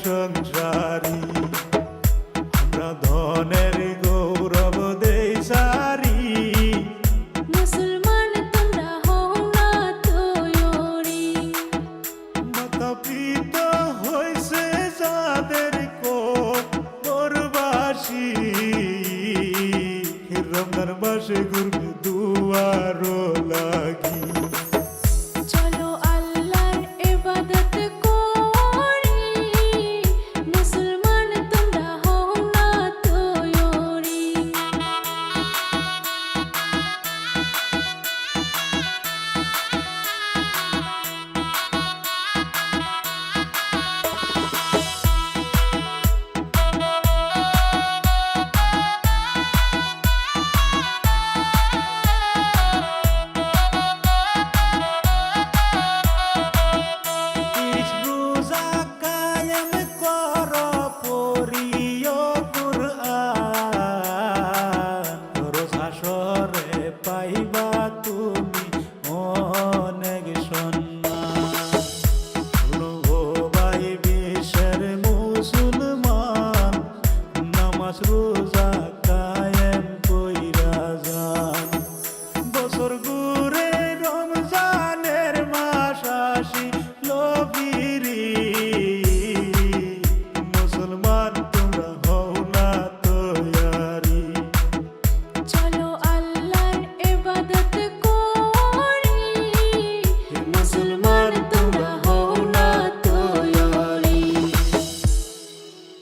সংসারী আমরা ধনের গৌরব দেই সারি মুসলমান তোমরা হও না তৈরি মাতা পিতা হইছে যাদের কবরবাসী রমজান মাসে ঘুরবে দুয়ারো লাগি চলো আল্লাহর ইবাদত করি মুসলমান তোমরা হও না তৈরি রোজা কায়েম কর পড়িও কুরআন রোজ হাসরে পাইবা তুমি অনেক সম্মান শুনো গো ভাই বিশ্বের মুসলমান নামাজ